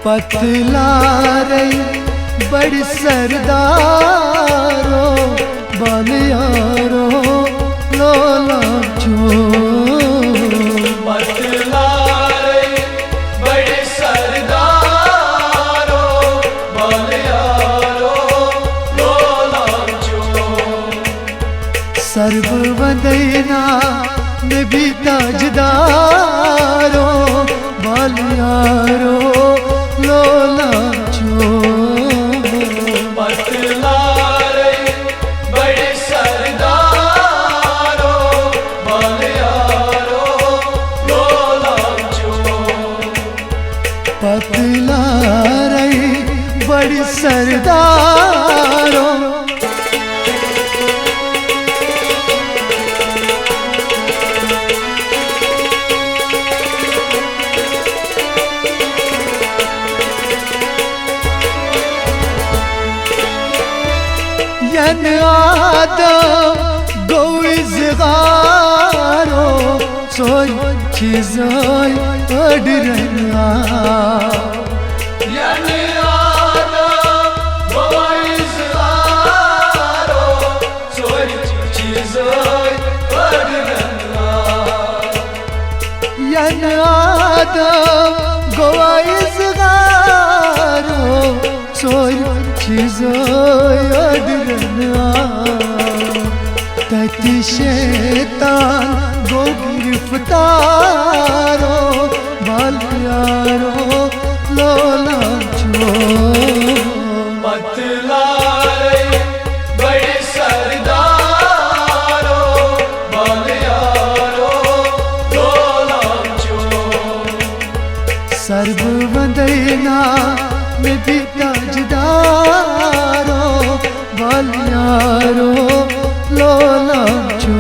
पतला रही बड़ी सरदारो बालियारो लोला चो पतला रही बड़ी सरदारो बालियारो लोला चो सर्व वंदना नबी ताजदारो बालियारो लोला चो पतला रही बड़ी सरदारो बालियारो लोला चो पतला रही बड़ी सरदारो यन आदम गोइज़गारो सोई चीज़ोई अडरना यन आदम गोइज़गारो सोई चीज़ोई अडरना यन आदम गोइज़गारो सोई चीज़ोई अडरना तति शैतान गो गिरफ्तारो बालियारो लोला चो पतला रही बड़ी सरदारो बालियारो लोला चो सर्व वंदना नबी ताजदारो बालियारो लोला चो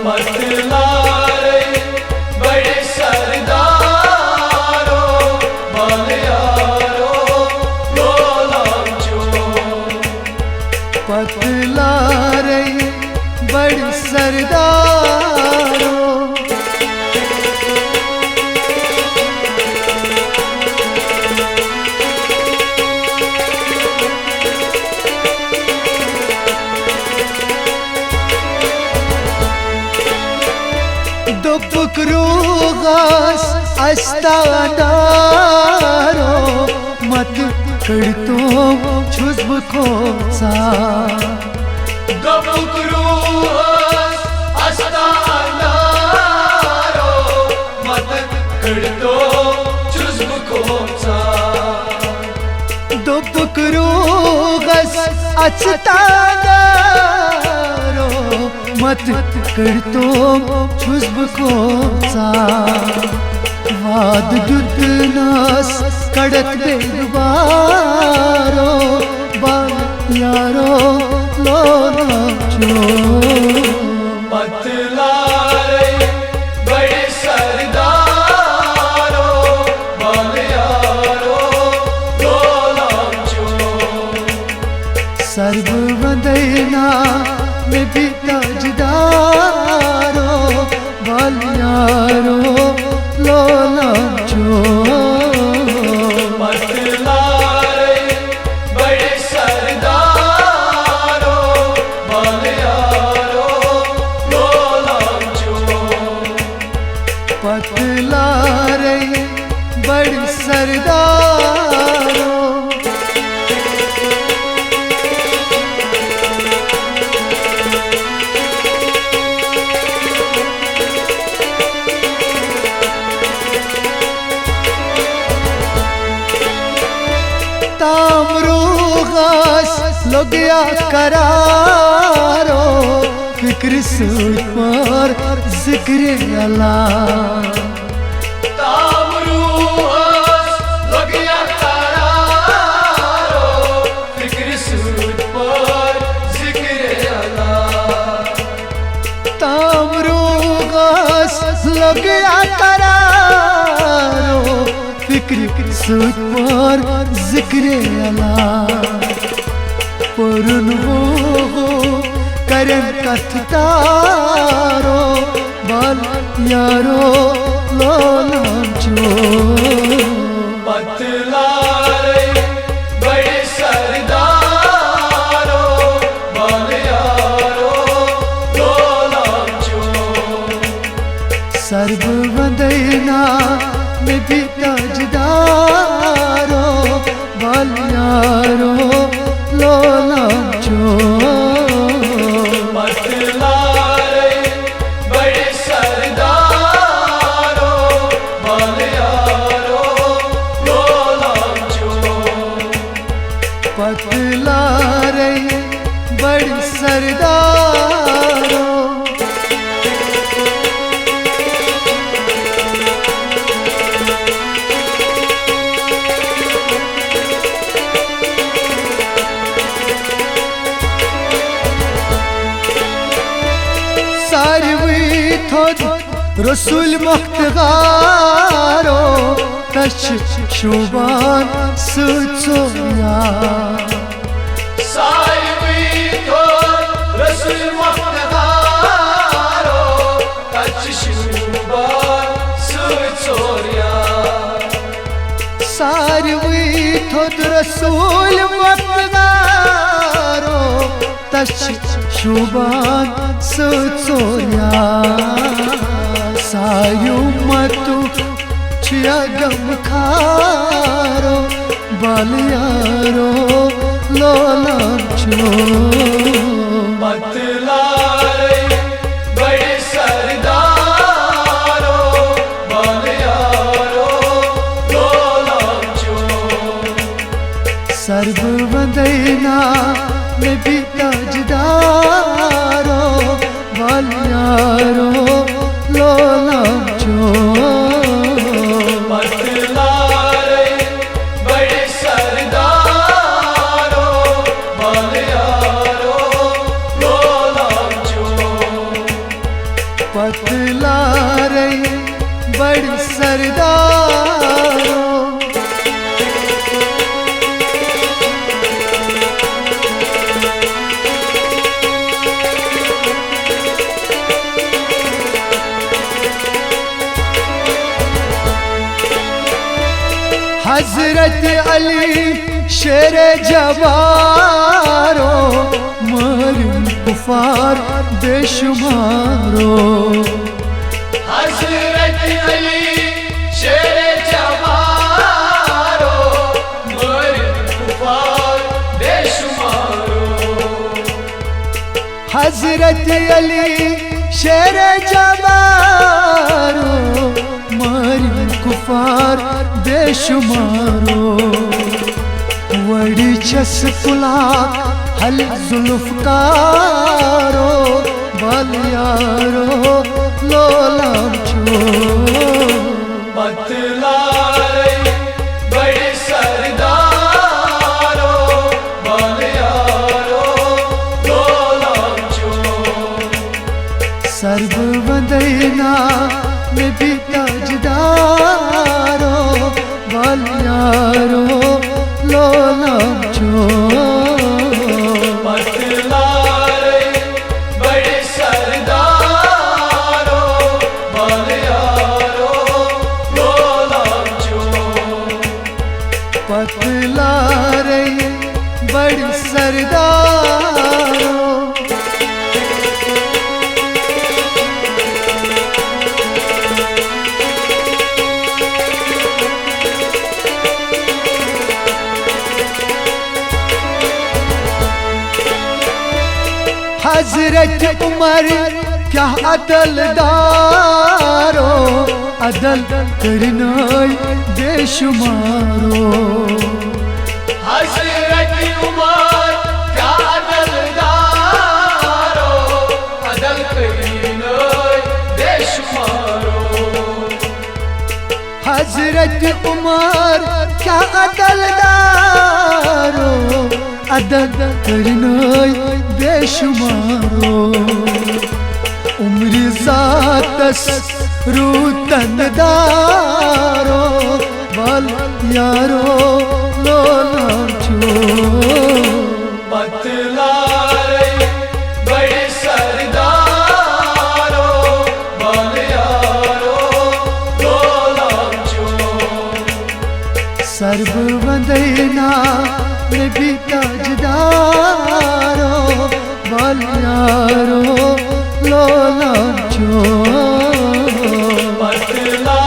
पतला रही बड़ी सरदारो बालियारो लोला चो पतला रही बड़ी सरदारो दो पुकरूगास अस्तादारो मत करतो छुज्ब खोसा गबुकरूस अस्तादारो मत करतो चुज़्ब खोसा दो पुकरूगास अस्तादारो मत करतो छुज्ब खोसा वाद दुदनास कड़क बेगबारो बालियारो लोला चो पतला रही बड़ी सरदारो बालियारो लोला चो सर्व वंदना नबी ताजदारो बालियारो लोला चो पतला रही बड़ी सरदारो बालियारो लोला चो पतला रही बड़ी सरदारो तामरूगास लोगिया करारो फिक्र सूर पर जिक्र अल्लाह तामरूस लोगिया करारो फिक्र सूर पर जिक्र अल्लाह तामरूगास लोगिया करारो फिक्र सूर पर जिक्र अल्लाह पुरुन हो करन कथतारो बालियारो लोला चो वंदना में भी ताजदारो बालियारो लोलांचो मतलारे बड़े सरदारो बालियारो लोलांचो पतलारे बड़ी सरदारो सारवी थोद रसूल मुख्तगारो तश शुबान सुचोया सारवी थोद रसूल मुख्तगारो तश शुबान सुचोया सारवी थोद रसूल मुख्तगारो तश शुबान सुचोया सायुमतु छियागम खारो बालियारो लोलांचो मतलारे बड़े सरदारो बालियारो लोलांचो सर्व वंदना में भी ताजदारो बालियारो लोलांचो मतलारे बड़े सरदारो बालियारो लोलांचो पतलारे बड़ी सरदारो हजरत अली शेर जवारो मरम कुफार बेशुमारो हजरत अली शेर जवारो मरम कुफार बेशुमारो हजरत अली शेर जवारो मरम कुफार बेशुमारो वड़ी छस पुलाक हल जुल्फकारो बालियारो लोलांचो मतलारे बड़े सरदारो बालियारो लोलांचो सर्व वंदना में भी ताजदारो बालियारो लोलांचो मतलारे बड़े सरदारो बालियारो लोलांचो पतलारे बड़ी सरदारो हजरत उमर क्या अदल दारो अदल करनाई बेशुमारो हजरत उमर क्या अदलदारो अदल करीनोय बेशुमारो हजरत उमर क्या अदल दारो अदल करनाई बेशुमारो उम्र जातस रूतन दारो बालियारो लोलांचो मतलारे बड़े सरदारो बालियारो लोलांचो सर्व वंदना में भी ताजदारो बालियारो लोलांचो मतला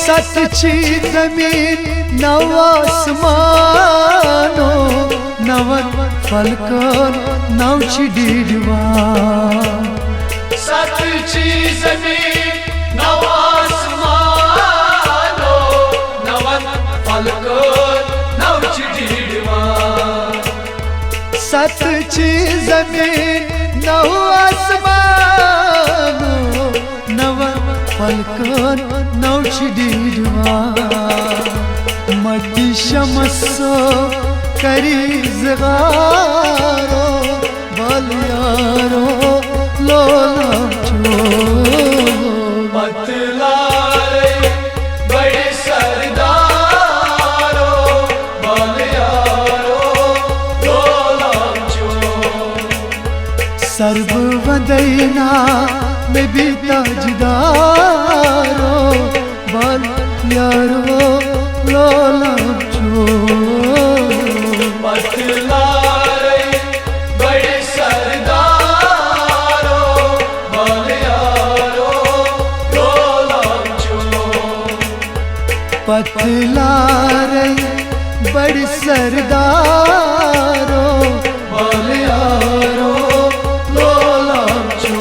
सतची जमीन नव आसमानो नवन फलकन नवची डिडवा सतची जमीन नव आसमानो नवन फलकन नवची डिडवा सतची जमीन नव आसमानो नवन फलकन नवची डिडवा मती शमसो करी जगारो बलियारो लोलम चो बतलारे बड़े सरदारो बलियारो लोलम चो सर्व वंदना में भी ताजदारो बलियारो लोलम चो बतलारे बड़े सरदारो बलियारो लोलम चो पतलारे बड़ सरदारो बलियारो लोलम चो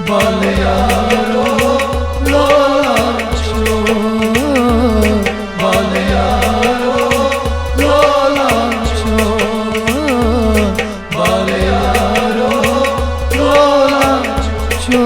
बलियारो लोलम चो बलियारो लोलम चो बलियारो लोलम चो चो